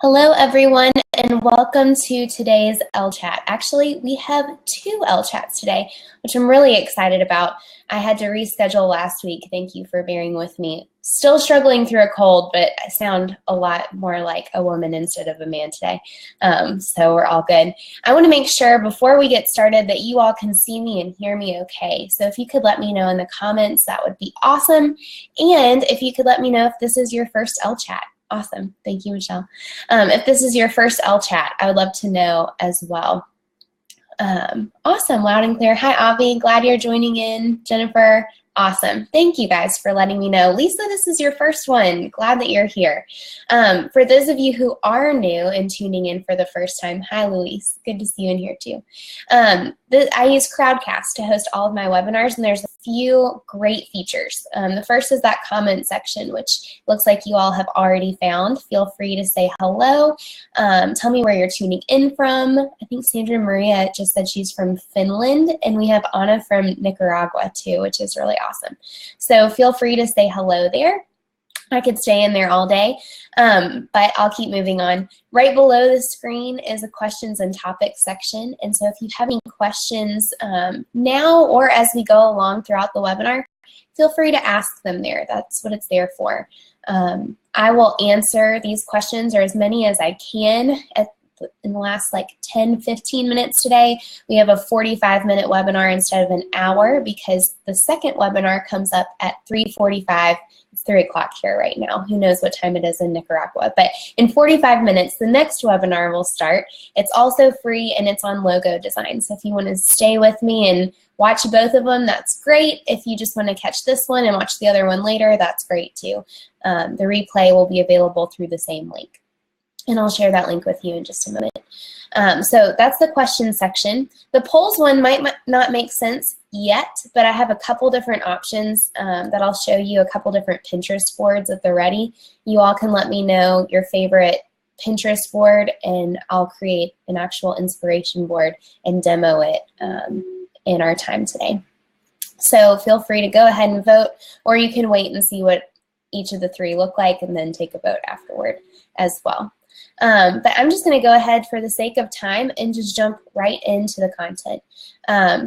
Hello, everyone, and welcome to today's Ellechat. Actually, we have two Ellechat's today, which I'm really excited about. I had to reschedule last week. Thank you for bearing with me. Still struggling through a cold, but I sound a lot more like a woman instead of a man today, so we're all good. I want to make sure before we get started that you all can see me and hear me okay. So if you could let me know in the comments, that would be awesome. And if you could let me know if this is your first Ellechat. Awesome. Thank you, Michelle. If this is your first Ellechat, I would love to know as well. Awesome. Loud and clear. Hi, Avi. Glad you're joining in. Jennifer. Awesome. Thank you guys for letting me know. Lisa, this is your first one. Glad that you're here. For those of you who are new and tuning in for the first time, hi, Luis. Good to see you in here too. I use Crowdcast to host all of my webinars, and there's a few great features. The first is that comment section, which looks like you all have already found. Feel free to say hello. Tell me where you're tuning in from. I think Sandra Maria just said she's from Finland, and we have Anna from Nicaragua too, which is really awesome. So feel free to say hello there. I could stay in there all day, but I'll keep moving on. Right below the screen is a questions and topics section. And so if you have any questions now or as we go along throughout the webinar, feel free to ask them there. That's what it's there for. I will answer these questions, or as many as I can, in the last like 10, 15 minutes today. We have a 45-minute webinar instead of an hour because the second webinar comes up at 3:45. It's 3 o'clock here right now. Who knows what time it is in Nicaragua? But in 45 minutes, the next webinar will start. It's also free and it's on logo design. So if you want to stay with me and watch both of them, that's great. If you just want to catch this one and watch the other one later, that's great too. The replay will be available through the same link. And I'll share that link with you in just a moment. So that's the question section. The polls one might not make sense yet, but I have a couple different options that I'll show you, a couple different Pinterest boards at the ready. You all can let me know your favorite Pinterest board, and I'll create an actual inspiration board and demo it in our time today. So feel free to go ahead and vote, or you can wait and see what each of the three look like and then take a vote afterward as well. But I'm just going to go ahead for the sake of time and just jump right into the content.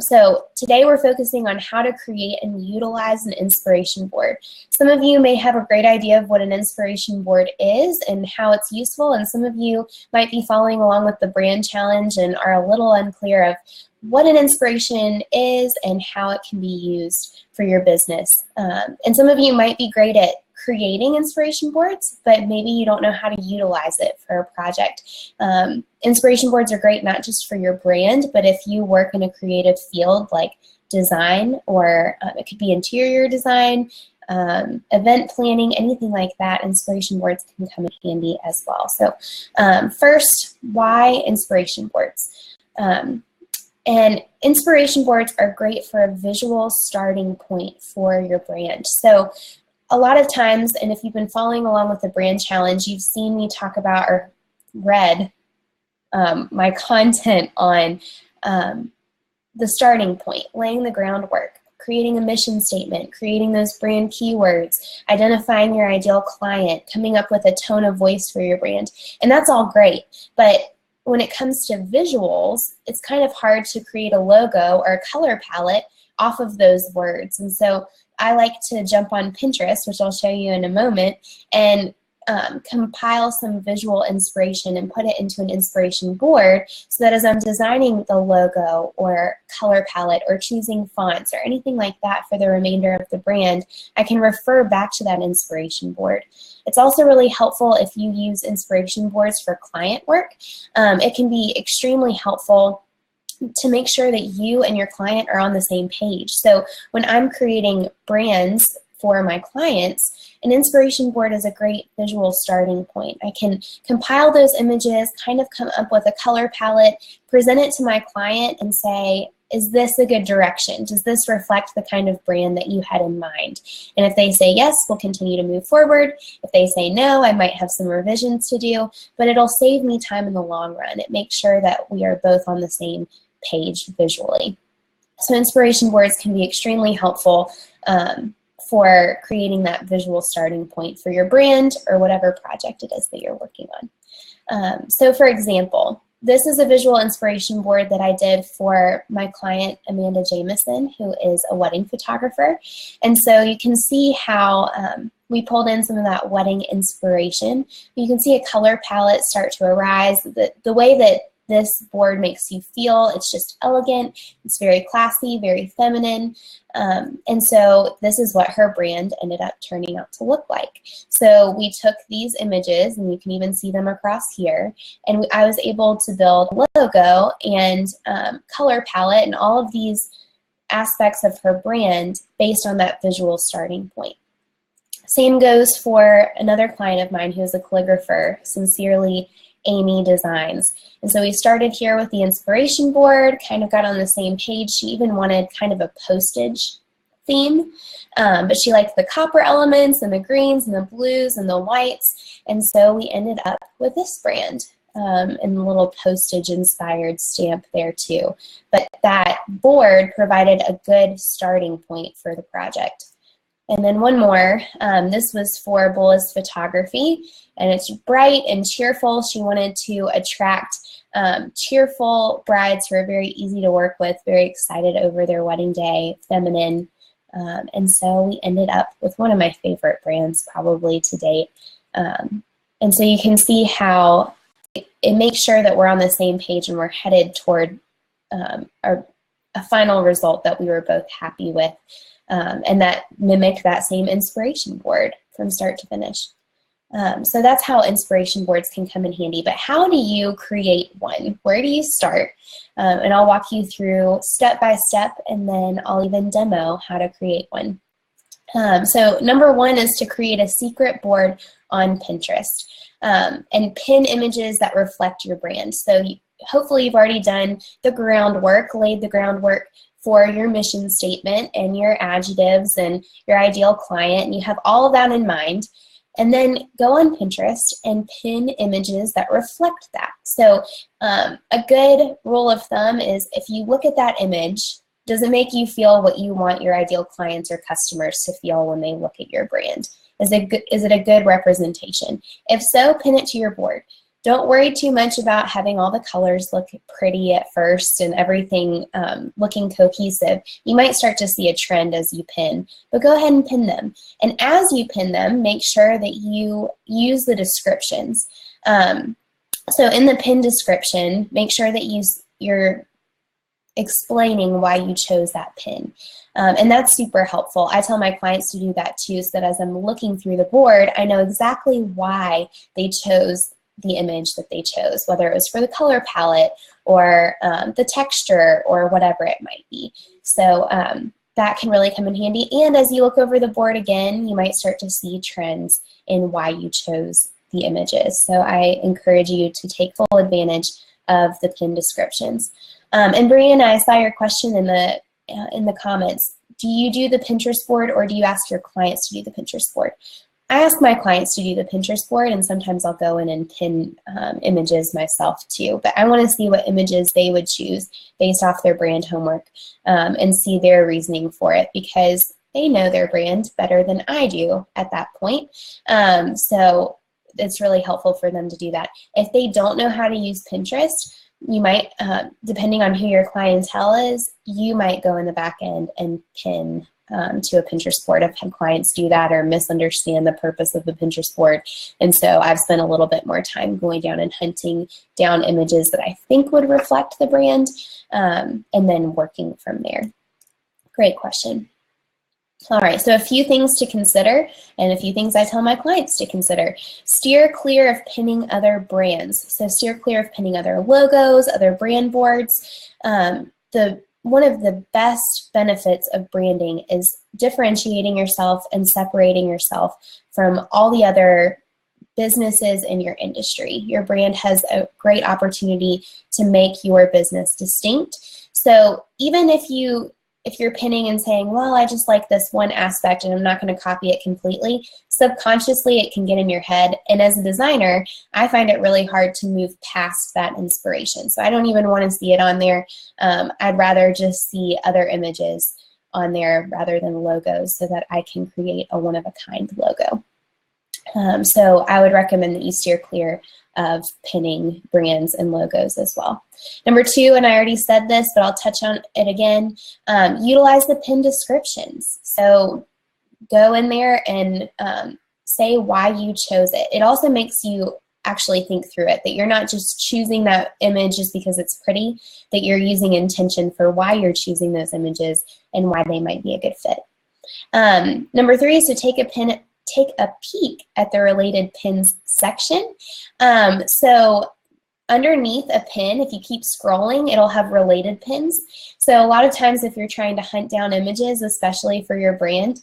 So today we're focusing on how to create and utilize an inspiration board. Some of you may have a great idea of what an inspiration board is and how it's useful, and some of you might be following along with the brand challenge and are a little unclear of what an inspiration is and how it can be used for your business. And some of you might be great at creating inspiration boards, but maybe you don't know how to utilize it for a project. Inspiration boards are great not just for your brand, but if you work in a creative field like design, or it could be interior design, event planning, anything like that, inspiration boards can come in handy as well. So first, why inspiration boards? And inspiration boards are great for a visual starting point for your brand. So a lot of times, and if you've been following along with the brand challenge, you've seen me talk about or read my content on the starting point, laying the groundwork, creating a mission statement, creating those brand keywords, identifying your ideal client, coming up with a tone of voice for your brand. And that's all great. But when it comes to visuals, it's kind of hard to create a logo or a color palette off of those words. And so I like to jump on Pinterest, which I'll show you in a moment, and compile some visual inspiration and put it into an inspiration board so that as I'm designing the logo or color palette or choosing fonts or anything like that for the remainder of the brand, I can refer back to that inspiration board. It's also really helpful if you use inspiration boards for client work. It can be extremely helpful to make sure that you and your client are on the same page. So when I'm creating brands for my clients, an inspiration board is a great visual starting point. I can compile those images, kind of come up with a color palette, present it to my client and say, is this a good direction? Does this reflect the kind of brand that you had in mind? And if they say yes, we'll continue to move forward. If they say no, I might have some revisions to do, but it'll save me time in the long run. It makes sure that we are both on the same page visually. So inspiration boards can be extremely helpful for creating that visual starting point for your brand or whatever project it is that you're working on. So for example, this is a visual inspiration board that I did for my client, Amanda Jameson, who is a wedding photographer. And so you can see how we pulled in some of that wedding inspiration. You can see a color palette start to arise. The way that this board makes you feel, it's just elegant, it's very classy, very feminine. And so this is what her brand ended up turning out to look like. So we took these images, and you can even see them across here, and I was able to build a logo and color palette and all of these aspects of her brand based on that visual starting point. Same goes for another client of mine who's a calligrapher, Sincerely Amy Designs. And so we started here with the inspiration board, kind of got on the same page. She even wanted kind of a postage theme, but she liked the copper elements and the greens and the blues and the whites. And so we ended up with this brand and the little postage inspired stamp there too. But that board provided a good starting point for the project. And then one more, this was for Bullis Photography, and it's bright and cheerful. She wanted to attract cheerful brides who are very easy to work with, very excited over their wedding day, feminine. And so we ended up with one of my favorite brands probably to date. And so you can see how it makes sure that we're on the same page and we're headed toward a final result that we were both happy with. And that mimicked that same inspiration board from start to finish. So that's how inspiration boards can come in handy. But how do you create one? Where do you start? And I'll walk you through step by step, and then I'll even demo how to create one. So number one is to create a secret board on Pinterest and pin images that reflect your brand. So hopefully you've already done the groundwork, laid the groundwork for your mission statement and your adjectives and your ideal client, and you have all of that in mind. And then go on Pinterest and pin images that reflect that. So a good rule of thumb is if you look at that image, does it make you feel what you want your ideal clients or customers to feel when they look at your brand? Is it a good representation? If so, pin it to your board. Don't worry too much about having all the colors look pretty at first and everything looking cohesive. You might start to see a trend as you pin, but go ahead and pin them. And as you pin them, make sure that you use the descriptions. So in the pin description, make sure that you're explaining why you chose that pin. And that's super helpful. I tell my clients to do that too, so that as I'm looking through the board, I know exactly why they chose the image that they chose, whether it was for the color palette or the texture or whatever it might be. So that can really come in handy. And as you look over the board again, you might start to see trends in why you chose the images. So I encourage you to take full advantage of the pin descriptions. And Brianna, I saw your question in the comments. Do you do the Pinterest board, or do you ask your clients to do the Pinterest board? I ask my clients to do the Pinterest board, and sometimes I'll go in and pin images myself too. But I want to see what images they would choose based off their brand homework and see their reasoning for it, because they know their brand better than I do at that point. So it's really helpful for them to do that. If they don't know how to use Pinterest, you might, depending on who your clientele is, you might go in the back end and pin to a Pinterest board. I've had clients do that or misunderstand the purpose of the Pinterest board. And so I've spent a little bit more time going down and hunting down images that I think would reflect the brand and then working from there. Great question. All right, so a few things to consider and a few things I tell my clients to consider. Steer clear of pinning other brands. So steer clear of pinning other logos, other brand boards. One of the best benefits of branding is differentiating yourself and separating yourself from all the other businesses in your industry. Your brand has a great opportunity to make your business distinct. So even if you're pinning and saying, well, I just like this one aspect and I'm not going to copy it completely, subconsciously it can get in your head. And as a designer, I find it really hard to move past that inspiration. So I don't even want to see it on there. I'd rather just see other images on there rather than logos so that I can create a one-of-a-kind logo. So I would recommend that you steer clear of pinning brands and logos as well. Number 2, and I already said this, but I'll touch on it again, utilize the pin descriptions. So go in there and say why you chose it. It also makes you actually think through it, that you're not just choosing that image just because it's pretty, that you're using intention for why you're choosing those images and why they might be a good fit. Number 3 is to take a peek at the related pins section. So underneath a pin, if you keep scrolling, it'll have related pins. So a lot of times if you're trying to hunt down images, especially for your brand,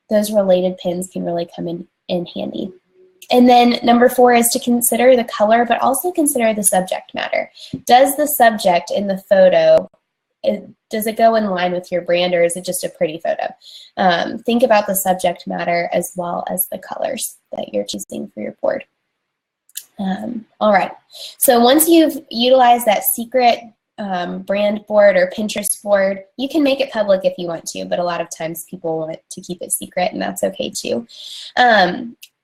those related pins can really come in handy. And then number 4 is to consider the color, but also consider the subject matter. Does the subject in the photo, does it go in line with your brand, or is it just a pretty photo? Think about the subject matter as well as the colors that you're choosing for your board. All right, so once you've utilized that secret brand board or Pinterest board, you can make it public if you want to, but a lot of times people want to keep it secret, and that's okay too.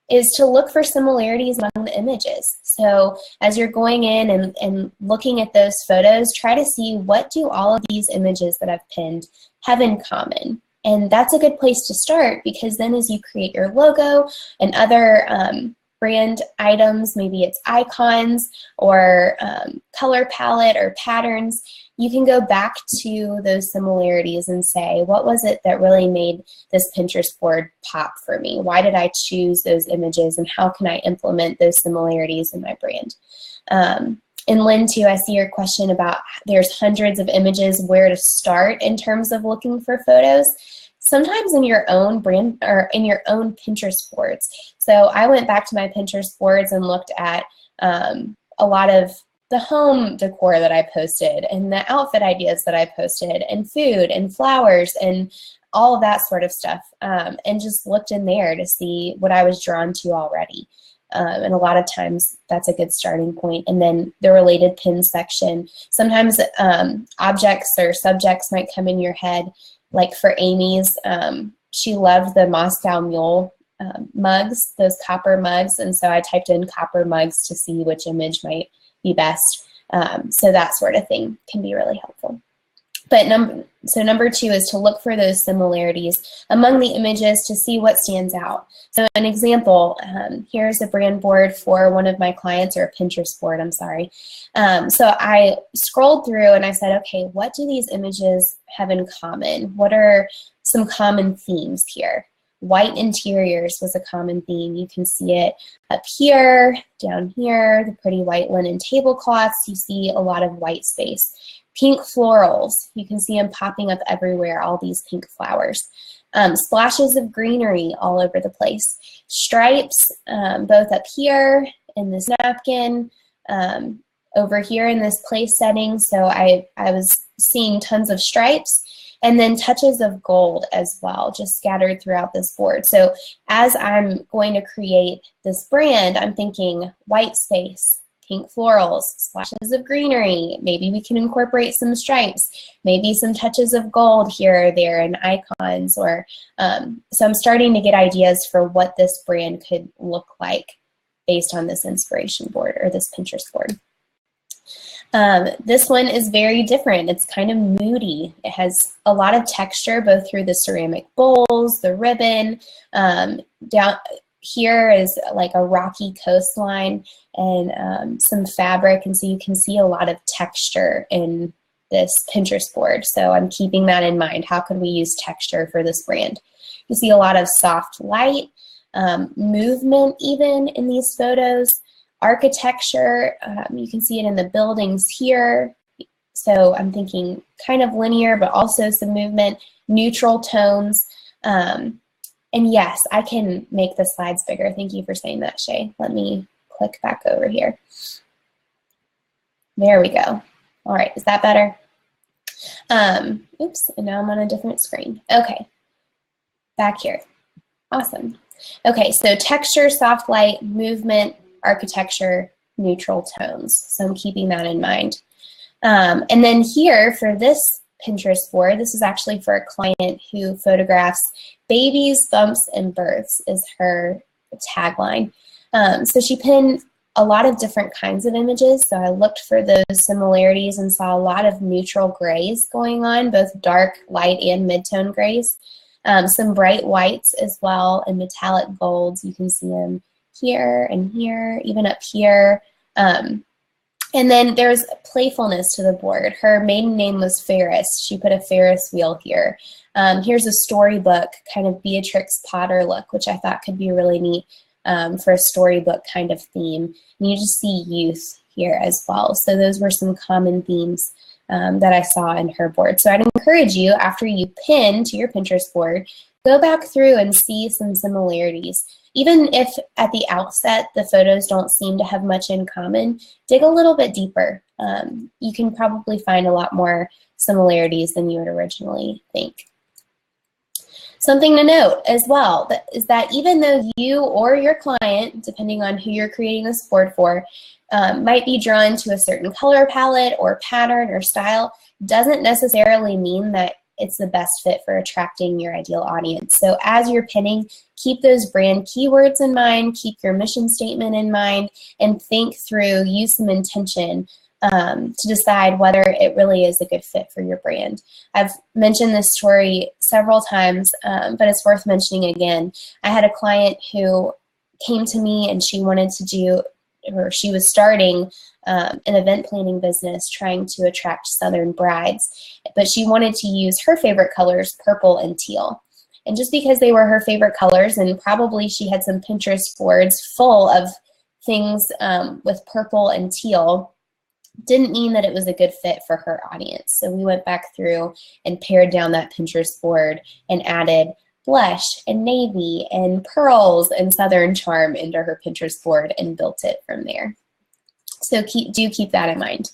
Is to look for similarities among the images. So as you're going in and looking at those photos, try to see what do all of these images that I've pinned have in common. And that's a good place to start, because then as you create your logo and other brand items, maybe it's icons or color palette or patterns, you can go back to those similarities and say, what was it that really made this Pinterest board pop for me? Why did I choose those images, and how can I implement those similarities in my brand? And Lynn, too, I see your question about there's hundreds of images, where to start in terms of looking for photos. Sometimes in your own brand or in your own Pinterest boards. So I went back to my Pinterest boards and looked at a lot of the home decor that I posted and the outfit ideas that I posted and food and flowers and all of that sort of stuff, and just looked in there to see what I was drawn to already. And a lot of times that's a good starting point. And then the related pin section. Sometimes objects or subjects might come in your head. Like for Amy's, she loved the Moscow Mule mugs, those copper mugs. And so I typed in copper mugs to see which image might be best. So that sort of thing can be really helpful. But number 2 is to look for those similarities among the images to see what stands out. So an example, here's a brand board for one of my clients, or a Pinterest board, I'm sorry. So I scrolled through and I said, okay, what do these images have in common? What are some common themes here? White interiors was a common theme. You can see it up here, down here, the pretty white linen tablecloths. You see a lot of white space. Pink florals, you can see them popping up everywhere, all these pink flowers. Splashes of greenery all over the place. Stripes, both up here in this napkin, over here in this place setting. So I was seeing tons of stripes, and then touches of gold as well, just scattered throughout this board. So as I'm going to create this brand, I'm thinking white space, pink florals, splashes of greenery. Maybe we can incorporate some stripes, maybe some touches of gold here or there and icons. Or so I'm starting to get ideas for what this brand could look like based on this inspiration board or this Pinterest board. This one is very different. It's kind of moody. It has a lot of texture both through the ceramic bowls, the ribbon. Down here is like a rocky coastline and some fabric, and so you can see a lot of texture in this Pinterest board. So I'm keeping that in mind. How could we use texture for this brand? You see a lot of soft light, movement even in these photos. Architecture, you can see it in the buildings here. So I'm thinking kind of linear, but also some movement, neutral tones. And yes, I can make the slides bigger. Thank you for saying that, Shay. Let me click back over here. There we go. All right, is that better? Oops, and now I'm on a different screen. Okay, back here. Awesome. Okay, so texture, soft light, movement, architecture, neutral tones. So I'm keeping that in mind. And then here for this Pinterest board. This is actually for a client who photographs babies, bumps, and births is her tagline. So she pinned a lot of different kinds of images. So I looked for those similarities and saw a lot of neutral grays going on, both dark, light, and mid-tone grays. Some bright whites as well, and metallic golds. You can see them here and here, even up here. And then there's playfulness to the board. Her maiden name was Ferris. She put a Ferris wheel here. Here's a storybook, kind of Beatrix Potter look, which I thought could be really neat for a storybook kind of theme. And you just see youth here as well. So those were some common themes that I saw in her board. So I'd encourage you, after you pin to your Pinterest board, go back through and see some similarities. Even if at the outset the photos don't seem to have much in common, dig a little bit deeper. You can probably find a lot more similarities than you would originally think. Something to note as well is that even though you or your client, depending on who you're creating this board for, might be drawn to a certain color palette or pattern or style, doesn't necessarily mean that it's the best fit for attracting your ideal audience. So as you're pinning, keep those brand keywords in mind, keep your mission statement in mind, and think through, use some intention to decide whether it really is a good fit for your brand. I've mentioned this story several times, but it's worth mentioning again. I had a client who came to me and she wanted to do, or she was starting an event planning business trying to attract Southern brides, but she wanted to use her favorite colors, purple and teal. And just because they were her favorite colors, and probably she had some Pinterest boards full of things with purple and teal, didn't mean that it was a good fit for her audience. So we went back through and pared down that Pinterest board and added blush and navy and pearls and Southern charm into her Pinterest board and built it from there. So do keep that in mind.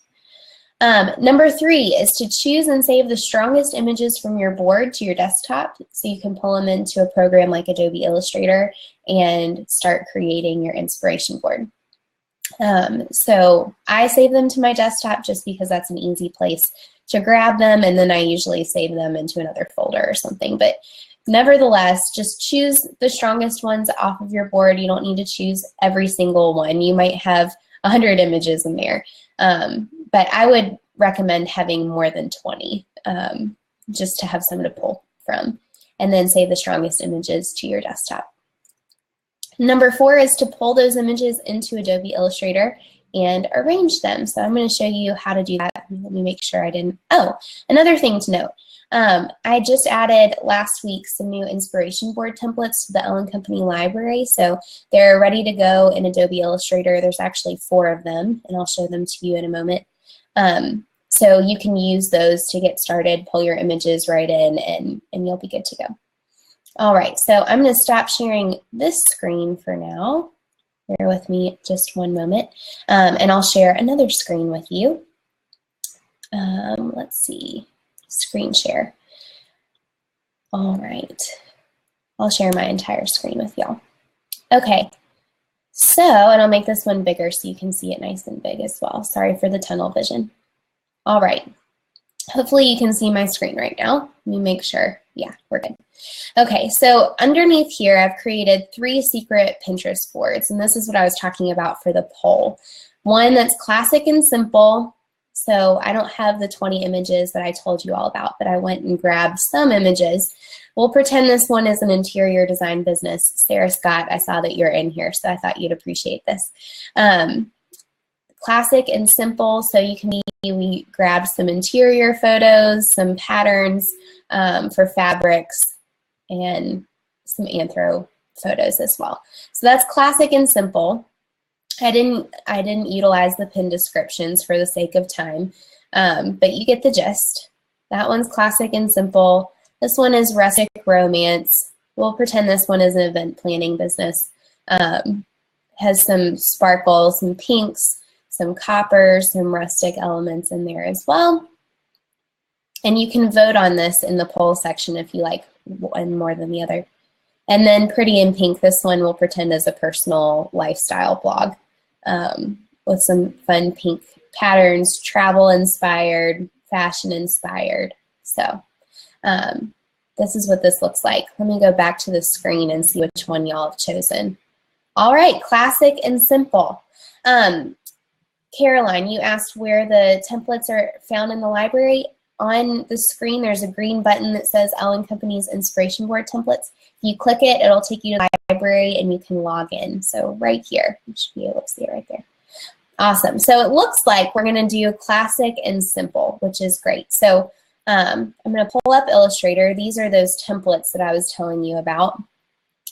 Number 3 is to choose and save the strongest images from your board to your desktop so you can pull them into a program like Adobe Illustrator and start creating your inspiration board. So I save them to my desktop just because that's an easy place to grab them, and then I usually save them into another folder or something. But nevertheless, just choose the strongest ones off of your board. You don't need to choose every single one. You might have 100 images in there, but I would recommend having more than 20 just to have some to pull from, and then save the strongest images to your desktop. Number 4 is to pull those images into Adobe Illustrator and arrange them. So I'm going to show you how to do that. Let me make sure I didn't. Oh, another thing to note. I just added last week some new inspiration board templates to the Ellen Company library. So they're ready to go in Adobe Illustrator. There's actually 4 of them, and I'll show them to you in a moment. So you can use those to get started, pull your images right in, and you'll be good to go. All right, so I'm going to stop sharing this screen for now. Bear with me just one moment, and I'll share another screen with you. Let's see, screen share. All right, I'll share my entire screen with y'all. Okay, so, and I'll make this one bigger so you can see it nice and big as well. Sorry for the tunnel vision. All right, hopefully you can see my screen right now. Let me make sure. Yeah, we're good. Okay, so underneath here, I've created 3 secret Pinterest boards, and this is what I was talking about for the poll. One that's classic and simple, so I don't have the 20 images that I told you all about, but I went and grabbed some images. We'll pretend this one is an interior design business. Sarah Scott, I saw that you're in here, so I thought you'd appreciate this. Classic and simple, so you can we grabbed some interior photos, some patterns for fabrics, and some anthro photos as well. So that's classic and simple. I didn't utilize the pin descriptions for the sake of time, but you get the gist. That one's classic and simple. This one is rustic romance. We'll pretend this one is an event planning business. Has some sparkles, some pinks, some coppers, some rustic elements in there as well. And you can vote on this in the poll section if you like one more than the other. And then Pretty in Pink, this one we'll pretend is a personal lifestyle blog with some fun pink patterns, travel inspired, fashion inspired. So this is what this looks like. Let me go back to the screen and see which one y'all have chosen. All right, classic and simple. Caroline, you asked where the templates are found in the library. On the screen, there's a green button that says Ellen Company's Inspiration Board Templates. If you click it, it'll take you to the library and you can log in. So right here, you should be able to see it right there. Awesome. So it looks like we're going to do classic and simple, which is great. So I'm going to pull up Illustrator. These are those templates that I was telling you about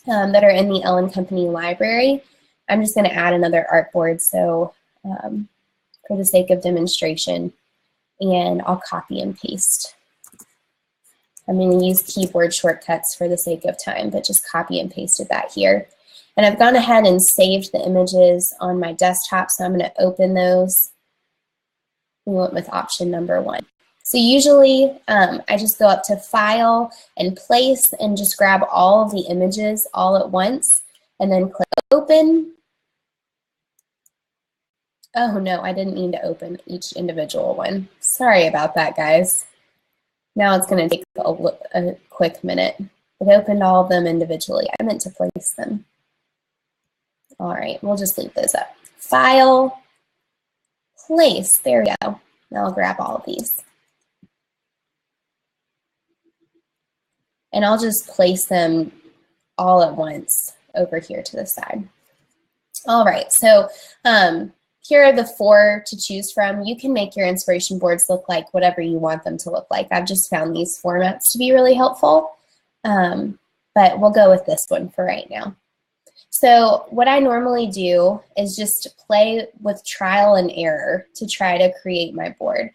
that are in the Ellen Company library. I'm just going to add another artboard so for the sake of demonstration, and I'll copy and paste. I'm going to use keyboard shortcuts for the sake of time, but just copy and pasted that here. And I've gone ahead and saved the images on my desktop, so I'm going to open those. We went with option number 1. So usually I just go up to File and Place and just grab all of the images all at once and then click Open. Oh no, I didn't mean to open each individual one. Sorry about that, guys. Now it's going to take a quick minute. It opened all of them individually. I meant to place them. All right, we'll just leave those up. File, Place, there we go. Now I'll grab all of these. And I'll just place them all at once over here to the side. All right, so here are the 4 to choose from. You can make your inspiration boards look like whatever you want them to look like. I've just found these formats to be really helpful, but we'll go with this one for right now. So what I normally do is just play with trial and error to try to create my board.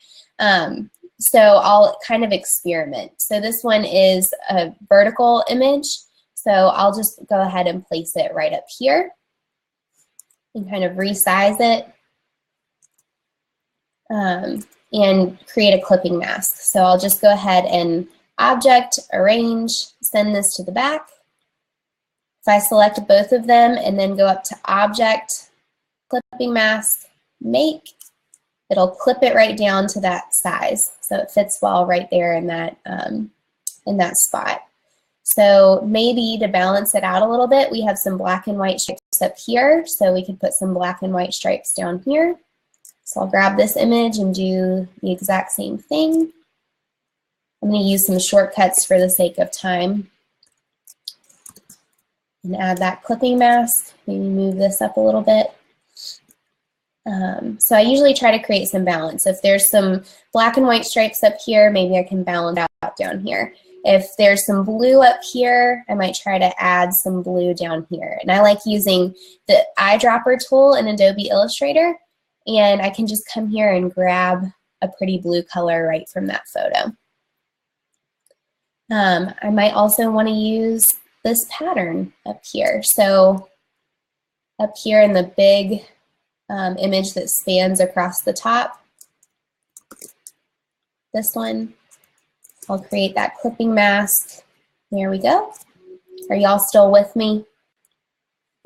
So I'll kind of experiment. So this one is a vertical image. So I'll just go ahead and place it right up here and kind of resize it and create a clipping mask. So I'll just go ahead and Object, Arrange, send this to the back. If I select both of them and then go up to Object, Clipping Mask, Make, it'll clip it right down to that size. So it fits well right there in that spot. So maybe to balance it out a little bit, we have some black and white stripes up here. So we could put some black and white stripes down here. So I'll grab this image and do the exact same thing. I'm going to use some shortcuts for the sake of time. And add that clipping mask. Maybe move this up a little bit. So I usually try to create some balance. If there's some black and white stripes up here, maybe I can balance out down here. If there's some blue up here, I might try to add some blue down here. And I like using the eyedropper tool in Adobe Illustrator, and I can just come here and grab a pretty blue color right from that photo. I might also want to use this pattern up here. So up here in the big image that spans across the top, this one, I'll create that clipping mask. There we go. Are y'all still with me?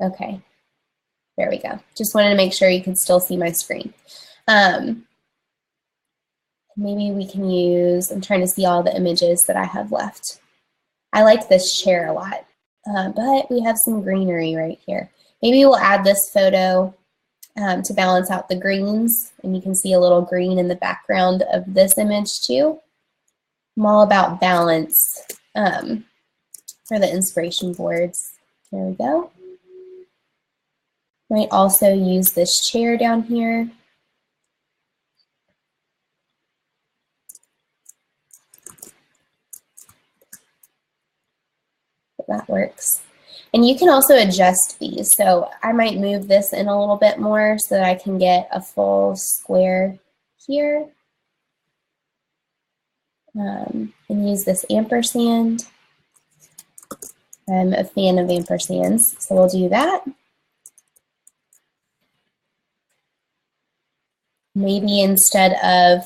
Okay, there we go. Just wanted to make sure you can still see my screen. Maybe we can use, I'm trying to see all the images that I have left. I like this chair a lot, but we have some greenery right here. Maybe we'll add this photo to balance out the greens, and you can see a little green in the background of this image too. I'm all about balance for the inspiration boards. There we go. Might also use this chair down here. That works. And you can also adjust these. So I might move this in a little bit more so that I can get a full square here. And use this ampersand. I'm a fan of ampersands, so we'll do that. Maybe instead of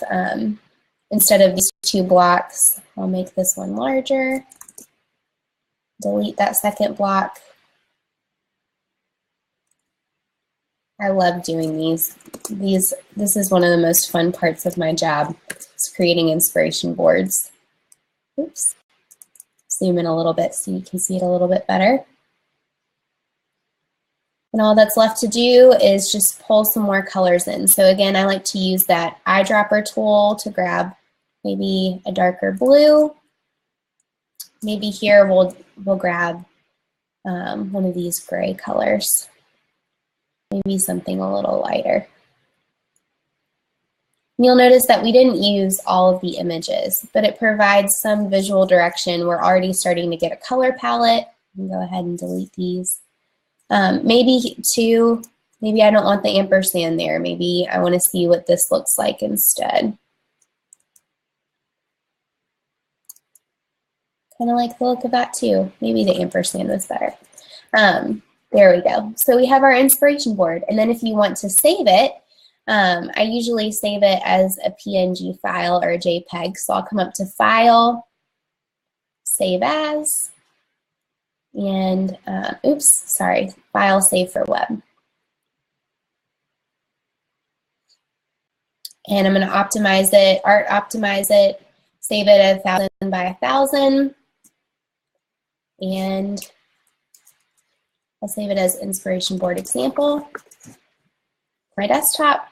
these 2 blocks, I'll make this one larger. Delete that second block. I love doing these. This is one of the most fun parts of my job, is creating inspiration boards. Oops. Zoom in a little bit so you can see it a little bit better. And all that's left to do is just pull some more colors in. So again, I like to use that eyedropper tool to grab maybe a darker blue. Maybe here we'll grab one of these gray colors. Maybe something a little lighter. You'll notice that we didn't use all of the images, but it provides some visual direction. We're already starting to get a color palette. You can go ahead and delete these. Maybe I don't want the ampersand there. Maybe I want to see what this looks like instead. Kind of like the look of that too. Maybe the ampersand was better. There we go. So we have our inspiration board. And then if you want to save it, I usually save it as a PNG file or a JPEG. So I'll come up to File, Save As, and File, Save for Web. And I'm going to optimize it, optimize it, save it at 1000 by 1000, and I'll save it as inspiration board example. My desktop.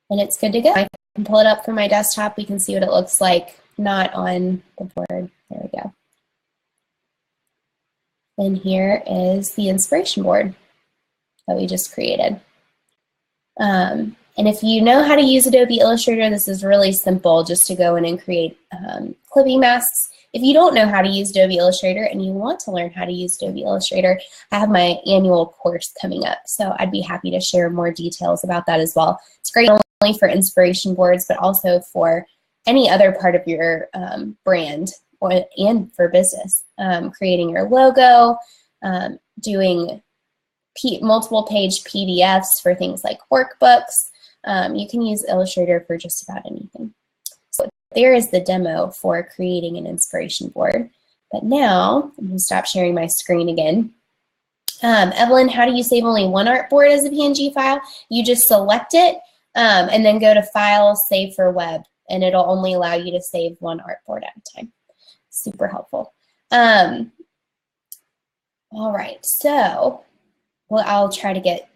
And it's good to go. I can pull it up from my desktop. We can see what it looks like, not on the board. There we go. And here is the inspiration board that we just created. And if you know how to use Adobe Illustrator, this is really simple, just to go in and create clipping masks. If you don't know how to use Adobe Illustrator and you want to learn how to use Adobe Illustrator, I have my annual course coming up. So I'd be happy to share more details about that as well. It's great not only for inspiration boards, but also for any other part of your brand and for business. Creating your logo, doing multiple page PDFs for things like workbooks. You can use Illustrator for just about anything. So there is the demo for creating an inspiration board. But now, I'm going to stop sharing my screen again. Evelyn, how do you save only one artboard as a PNG file? You just select it and then go to File, Save for Web, and it'll only allow you to save one artboard at a time. Super helpful. All right, so I'll try to get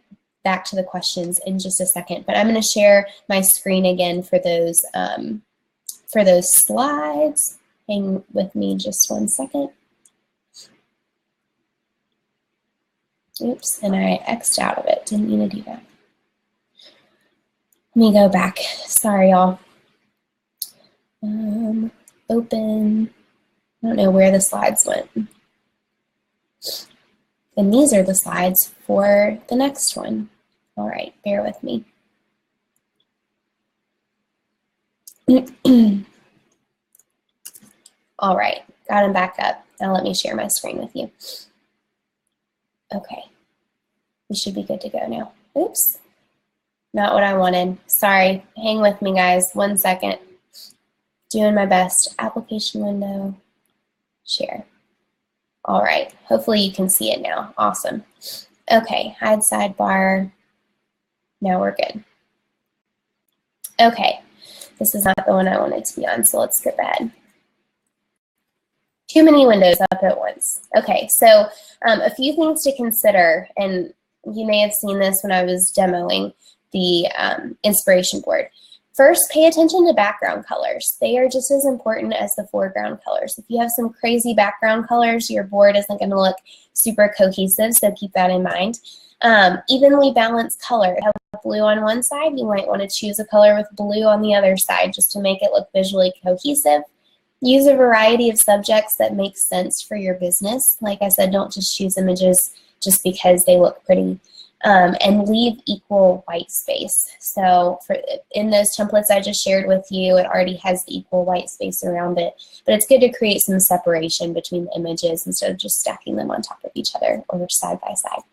back to the questions in just a second, but I'm going to share my screen again for those slides. Hang with me just 1 second. Oops, and I X'd out of it. Didn't mean to do that. Let me go back. Sorry, y'all. Open. I don't know where the slides went. And these are the slides for the next one. All right, bear with me. All right, got them back up. Now let me share my screen with you. Okay, we should be good to go now. Oops, not what I wanted. Sorry, hang with me guys, 1 second. Doing my best. Application window, share. All right, hopefully you can see it now. Awesome. Okay, hide sidebar. Now we're good. Okay, this is not the one I wanted to be on, so let's skip ahead. Too many windows up at once. Okay, so a few things to consider, and you may have seen this when I was demoing the inspiration board. First, pay attention to background colors. They are just as important as the foreground colors. If you have some crazy background colors, your board isn't going to look super cohesive, so keep that in mind. Evenly balanced color. If you have blue on one side, you might want to choose a color with blue on the other side just to make it look visually cohesive. Use a variety of subjects that make sense for your business. Like I said, don't just choose images just because they look pretty. And leave equal white space. So in those templates I just shared with you, it already has equal white space around it. But it's good to create some separation between the images instead of just stacking them on top of each other or side by side.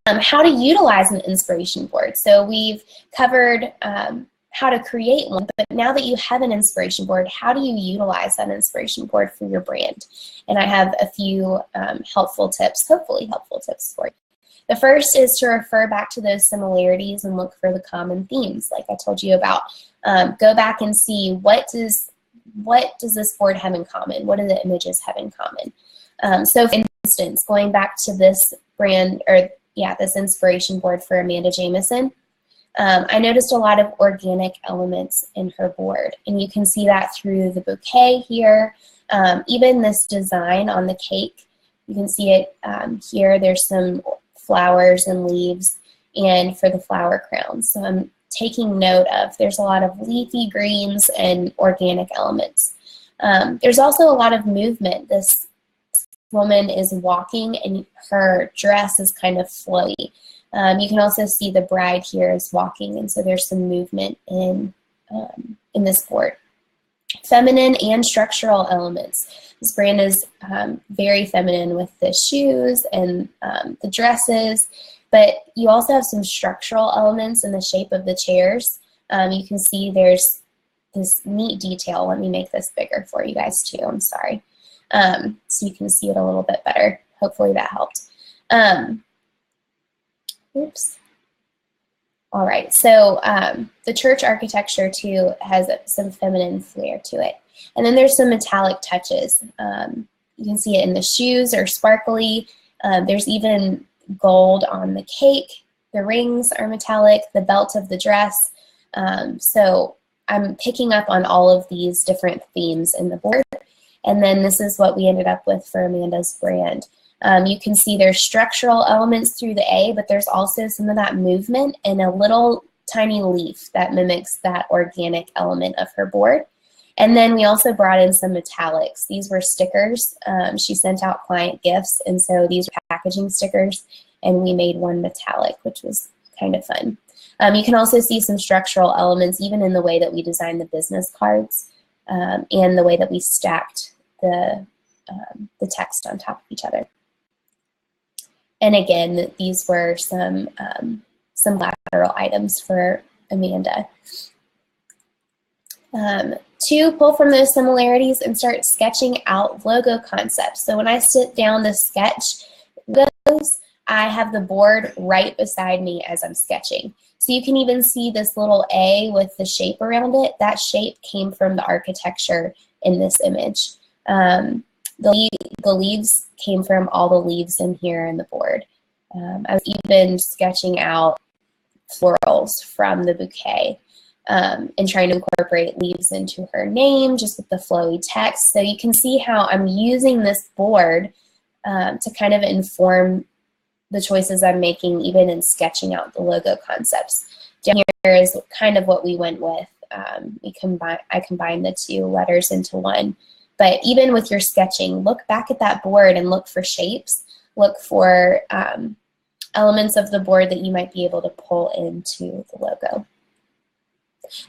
How to utilize an inspiration board. So we've covered how to create one, but now that you have an inspiration board, how do you utilize that inspiration board for your brand? And I have a few helpful tips, hopefully helpful tips for you. The first is to refer back to those similarities and look for the common themes, like I told you about. Go back and see what does this board have in common? What do the images have in common? So for instance, going back to this brand, or yeah, this inspiration board for Amanda Jameson, I noticed a lot of organic elements in her board, and you can see that through the bouquet here. Even this design on the cake, you can see it here. There's some flowers and leaves, and for the flower crowns. So I'm taking note of, there's a lot of leafy greens and organic elements. There's also a lot of movement. This woman is walking and her dress is kind of flowy. You can also see the bride here is walking, and so there's some movement in this board. Feminine and structural elements. This brand is very feminine with the shoes and the dresses, but you also have some structural elements in the shape of the chairs. You can see there's this neat detail. Let me make this bigger for you guys too, I'm sorry. So you can see it a little bit better. Hopefully that helped. Oops. All right, so the church architecture too has some feminine flair to it. And then there's some metallic touches. You can see it in the shoes are sparkly. There's even gold on the cake. The rings are metallic, the belt of the dress. So I'm picking up on all of these different themes in the board. And then this is what we ended up with for Amanda's brand. You can see there's structural elements through the A, but there's also some of that movement and a little tiny leaf that mimics that organic element of her board. And then we also brought in some metallics. These were stickers. She sent out client gifts, and so these are packaging stickers, and we made one metallic, which was kind of fun. You can also see some structural elements even in the way that we designed the business cards and the way that we stacked the text on top of each other. And again, these were some lateral items for Amanda. To pull from those similarities and start sketching out logo concepts. So when I sit down to sketch logos, I have the board right beside me as I'm sketching. So you can even see this little A with the shape around it. That shape came from the architecture in this image. The leaves came from all the leaves in here in the board. I was even sketching out florals from the bouquet and trying to incorporate leaves into her name just with the flowy text. So you can see how I'm using this board to kind of inform the choices I'm making even in sketching out the logo concepts. Down here is kind of what we went with. I combined the two letters into one. But even with your sketching, look back at that board and look for shapes. Look for elements of the board that you might be able to pull into the logo.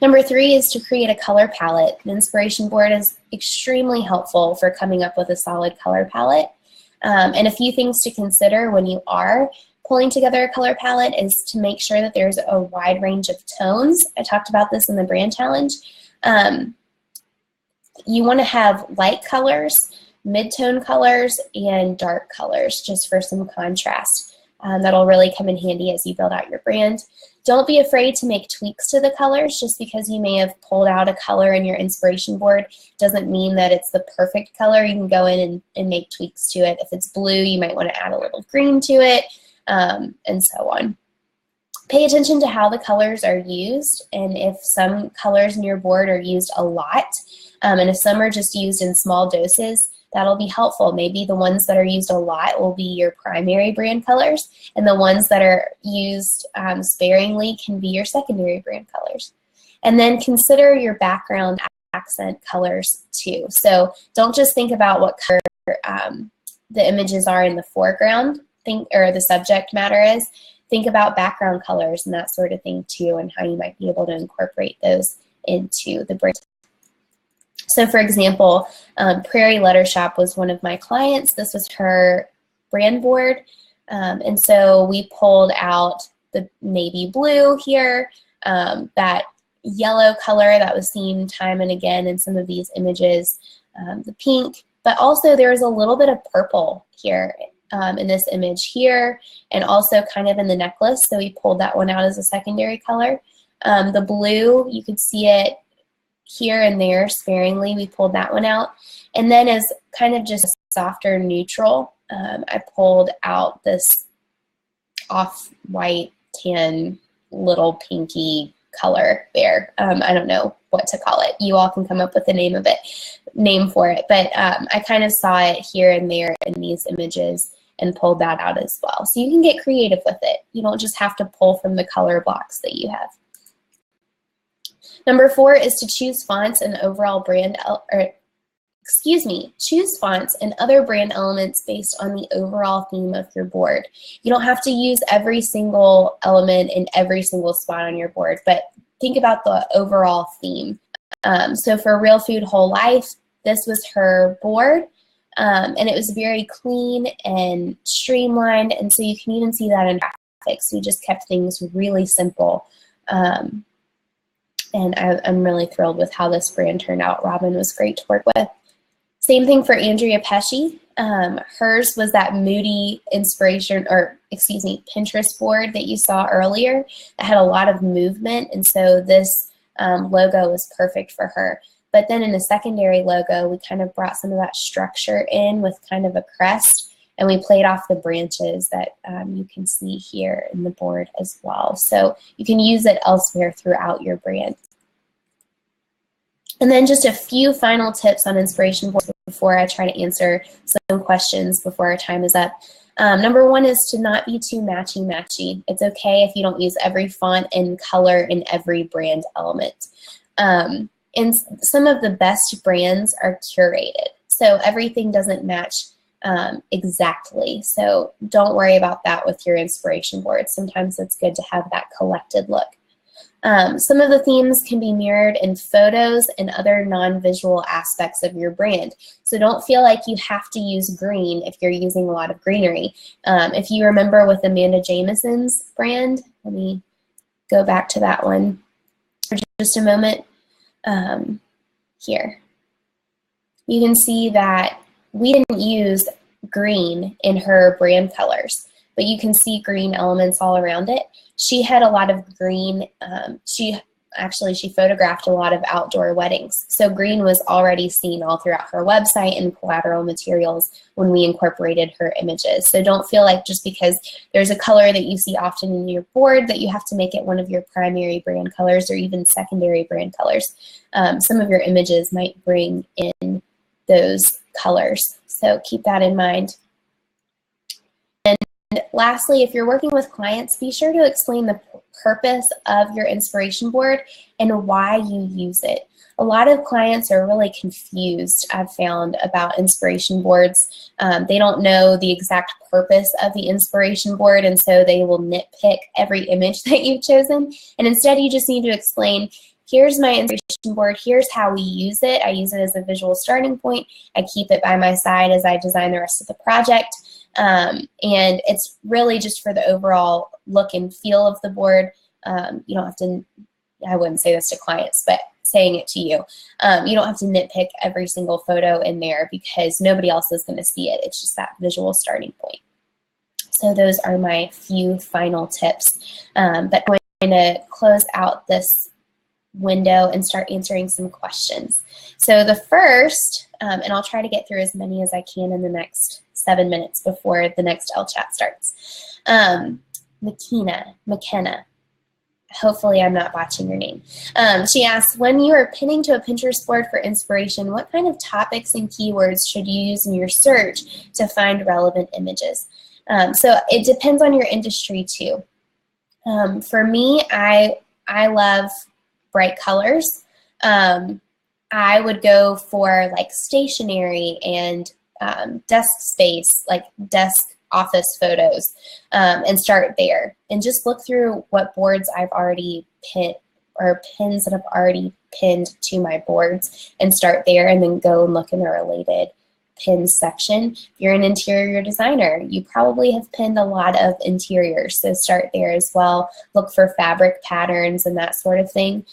Number 3 is to create a color palette. An inspiration board is extremely helpful for coming up with a solid color palette. And a few things to consider when you are pulling together a color palette is to make sure that there's a wide range of tones. I talked about this in the brand challenge. You want to have light colors, mid-tone colors, and dark colors just for some contrast. That'll really come in handy as you build out your brand. Don't be afraid to make tweaks to the colors. Just because you may have pulled out a color in your inspiration board doesn't mean that it's the perfect color. You can go in and make tweaks to it. If it's blue, you might want to add a little green to it, and so on. Pay attention to how the colors are used, and if some colors in your board are used a lot, and if some are just used in small doses, that'll be helpful. Maybe the ones that are used a lot will be your primary brand colors, and the ones that are used sparingly can be your secondary brand colors. And then consider your background accent colors too. So don't just think about what color the images are in the foreground, or the subject matter is. Think about background colors and that sort of thing too, and how you might be able to incorporate those into the brand. So for example, Prairie Letter Shop was one of my clients. This was her brand board. And so we pulled out the navy blue here, that yellow color that was seen time and again in some of these images, the pink, but also there was a little bit of purple here in this image here, and also kind of in the necklace, so we pulled that one out as a secondary color. The blue, you could see it here and there sparingly, we pulled that one out. And then as kind of just a softer neutral, I pulled out this off-white tan little pinky color there. I don't know what to call it. You all can come up with a name for it, but I kind of saw it here and there in these images and pulled that out as well. So you can get creative with it. You don't just have to pull from the color blocks that you have. Number 4 is to choose fonts and overall brand, choose fonts and other brand elements based on the overall theme of your board. You don't have to use every single element in every single spot on your board, but think about the overall theme. So for Real Food Whole Life, this was her board, and it was very clean and streamlined, and so you can even see that in graphics. We just kept things really simple. And I'm really thrilled with how this brand turned out. Robin was great to work with. Same thing for Andrea Pesci. Hers was that moody inspiration, or excuse me, Pinterest board that you saw earlier that had a lot of movement, and so this logo was perfect for her. But then in the secondary logo, we kind of brought some of that structure in with kind of a crest, and we played off the branches that you can see here in the board as well. So you can use it elsewhere throughout your brand. And then just a few final tips on inspiration boards before I try to answer some questions before our time is up. Number 1 is to not be too matchy-matchy. It's okay if you don't use every font and color in every brand element. And some of the best brands are curated, so everything doesn't match exactly. So don't worry about that with your inspiration board. Sometimes it's good to have that collected look. Some of the themes can be mirrored in photos and other non-visual aspects of your brand. So don't feel like you have to use green if you're using a lot of greenery. If you remember with Amanda Jameson's brand, let me go back to that one for just a moment. Here. You can see that we didn't use green in her brand colors, but you can see green elements all around it. She had a lot of green, she photographed a lot of outdoor weddings. So green was already seen all throughout her website and collateral materials when we incorporated her images. So don't feel like just because there's a color that you see often in your board that you have to make it one of your primary brand colors or even secondary brand colors. Some of your images might bring in those colors. So keep that in mind. And lastly, if you're working with clients, be sure to explain the purpose of your inspiration board and why you use it. A lot of clients are really confused, I've found, about inspiration boards. They don't know the exact purpose of the inspiration board, and so they will nitpick every image that you've chosen. And instead, you just need to explain, here's my inspiration board, here's how we use it. I use it as a visual starting point. I keep it by my side as I design the rest of the project. And it's really just for the overall look and feel of the board. You don't have to, I wouldn't say this to clients, but saying it to you. You don't have to nitpick every single photo in there because nobody else is going to see it. It's just that visual starting point. So those are my few final tips. But I'm going to close out this window and start answering some questions. So the first, and I'll try to get through as many as I can in the next 7 minutes before the next Ellechat starts. McKenna, hopefully I'm not botching your name. She asks, when you are pinning to a Pinterest board for inspiration, what kind of topics and keywords should you use in your search to find relevant images? So it depends on your industry too. For me, I love bright colors. I would go for like stationery and desk space, like desk office photos, and start there. And just look through what boards I've already pinned or pins that I've already pinned to my boards and start there, and then go and look in the related pins section. If you're an interior designer, you probably have pinned a lot of interiors, so start there as well. Look for fabric patterns and that sort of thing.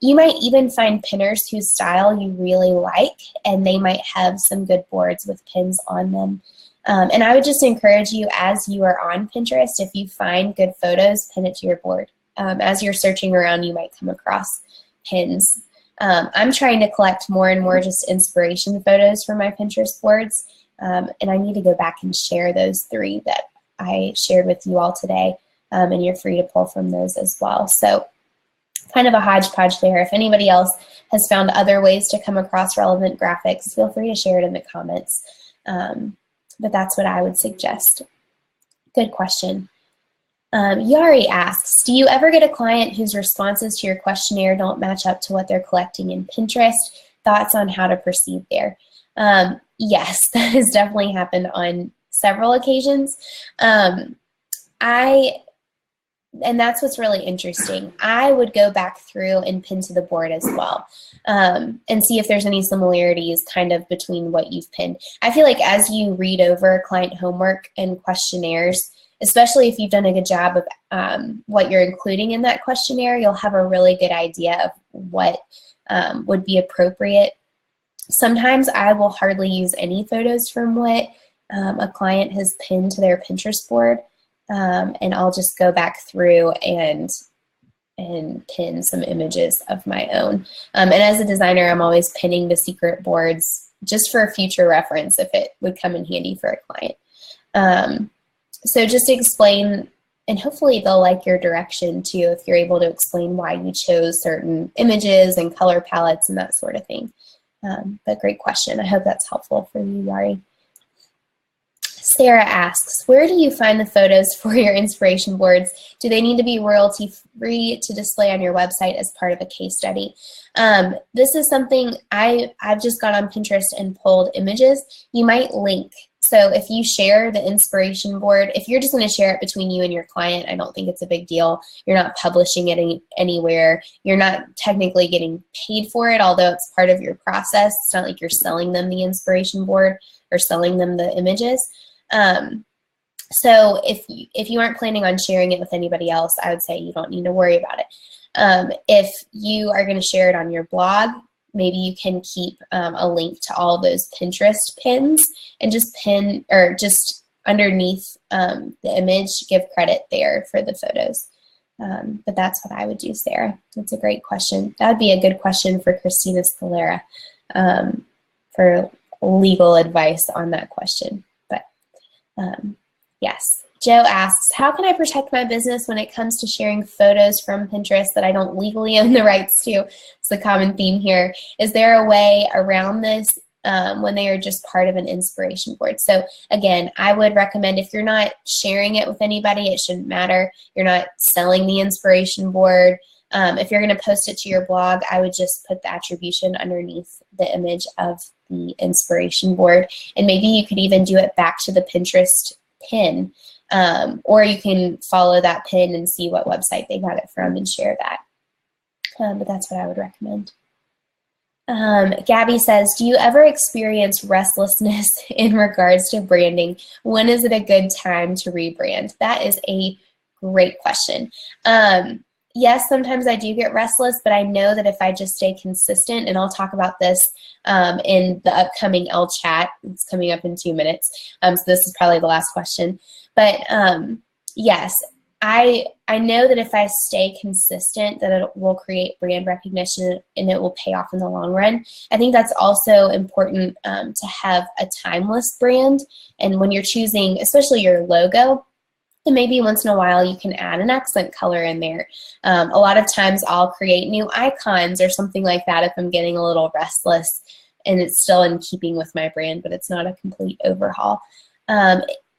You might even find pinners whose style you really like, and they might have some good boards with pins on them. And I would just encourage you, as you are on Pinterest, if you find good photos, pin it to your board. As you're searching around, you might come across pins. I'm trying to collect more and more just inspiration photos for my Pinterest boards, and I need to go back and share those 3 that I shared with you all today, and you're free to pull from those as well. So kind of a hodgepodge there. If anybody else has found other ways to come across relevant graphics, feel free to share it in the comments. But that's what I would suggest. Good question. Yari asks, do you ever get a client whose responses to your questionnaire don't match up to what they're collecting in Pinterest? Thoughts on how to proceed there? Yes, that has definitely happened on several occasions. And that's what's really interesting. I would go back through and pin to the board as well, and see if there's any similarities kind of between what you've pinned. I feel like as you read over client homework and questionnaires, especially if you've done a good job of what you're including in that questionnaire, you'll have a really good idea of what would be appropriate. Sometimes I will hardly use any photos from what a client has pinned to their Pinterest board. And I'll just go back through and pin some images of my own. And as a designer, I'm always pinning the secret boards just for future reference if it would come in handy for a client. So just explain, and hopefully they'll like your direction too if you're able to explain why you chose certain images and color palettes and that sort of thing. But great question. I hope that's helpful for you, Yari. Sarah asks, where do you find the photos for your inspiration boards? Do they need to be royalty-free to display on your website as part of a case study? This is something I've just gone on Pinterest and pulled images. You might link. So if you share the inspiration board, if you're just going to share it between you and your client, I don't think it's a big deal. You're not publishing it anywhere. You're not technically getting paid for it, although it's part of your process. It's not like you're selling them the inspiration board or selling them the images. So if you aren't planning on sharing it with anybody else, I would say you don't need to worry about it. If you are going to share it on your blog, maybe you can keep a link to all those Pinterest pins and just pin, or just underneath the image, give credit there for the photos. But that's what I would do, Sarah. That's a great question. That would be a good question for Christina Scalera for legal advice on that question. Yes. Joe asks, how can I protect my business when it comes to sharing photos from Pinterest that I don't legally own the rights to? It's a common theme here. Is there a way around this when they are just part of an inspiration board? So again, I would recommend, if you're not sharing it with anybody, it shouldn't matter. You're not selling the inspiration board. If you're going to post it to your blog, I would just put the attribution underneath the image of the inspiration board. And maybe you could even do it back to the Pinterest pin. Or you can follow that pin and see what website they got it from and share that. But that's what I would recommend. Gabby says, do you ever experience restlessness in regards to branding? When is it a good time to rebrand? That is a great question. Yes, sometimes I do get restless, but I know that if I just stay consistent, and I'll talk about this in the upcoming Ellechat, it's coming up in 2 minutes, so this is probably the last question. But yes, I know that if I stay consistent, that it will create brand recognition and it will pay off in the long run. I think that's also important to have a timeless brand. And when you're choosing, especially your logo, and maybe once in a while you can add an accent color in there. A lot of times I'll create new icons or something like that if I'm getting a little restless and it's still in keeping with my brand, but it's not a complete overhaul.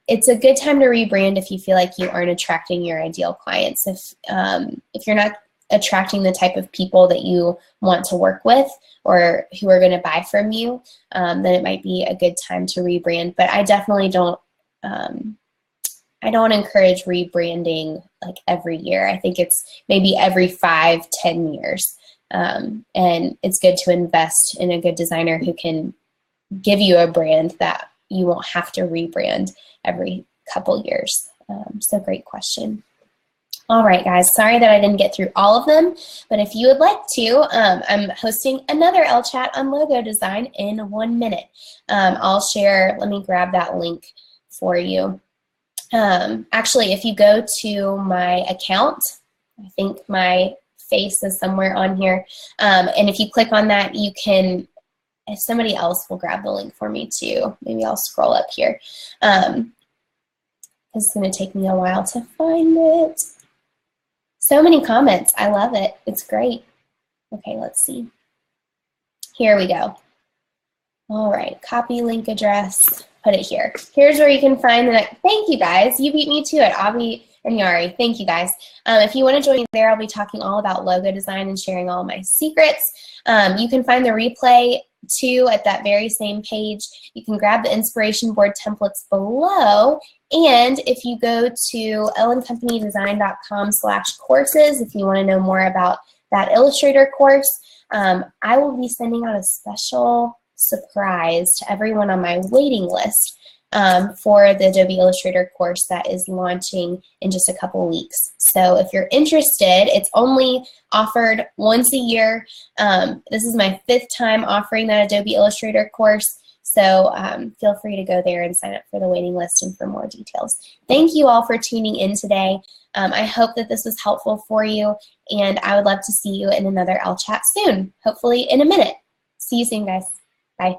It's a good time to rebrand if you feel like you aren't attracting your ideal clients. If you're not attracting the type of people that you want to work with or who are going to buy from you, then it might be a good time to rebrand. But I definitely don't encourage rebranding like every year. I think it's maybe every 5-10 years. And it's good to invest in a good designer who can give you a brand that you won't have to rebrand every couple years. So great question. All right, guys, sorry that I didn't get through all of them, but if you would like to, I'm hosting another Ellechat on logo design in 1 minute. I'll share, let me grab that link for you. Actually, if you go to my account, I think my face is somewhere on here, and if you click on that, you can, if somebody else will grab the link for me too, maybe I'll scroll up here. It's going to take me a while to find it. So many comments. I love it. It's great. Okay, let's see. Here we go. All right, copy link address, put it here. Here's where you can find the next. Thank you guys. You beat me to it, Avi and Yari. Thank you guys. If you want to join me there, I'll be talking all about logo design and sharing all my secrets. You can find the replay too at that very same page. You can grab the inspiration board templates below. And if you go to ellencompanydesign.com/courses, if you want to know more about that Illustrator course, I will be sending out a special surprise to everyone on my waiting list for the Adobe Illustrator course that is launching in just a couple weeks. So if you're interested, it's only offered once a year. This is my 5th time offering that Adobe Illustrator course. So feel free to go there and sign up for the waiting list and for more details. Thank you all for tuning in today. I hope that this was helpful for you, and I would love to see you in another Ellechat soon, hopefully in a minute. See you soon, guys. Bye.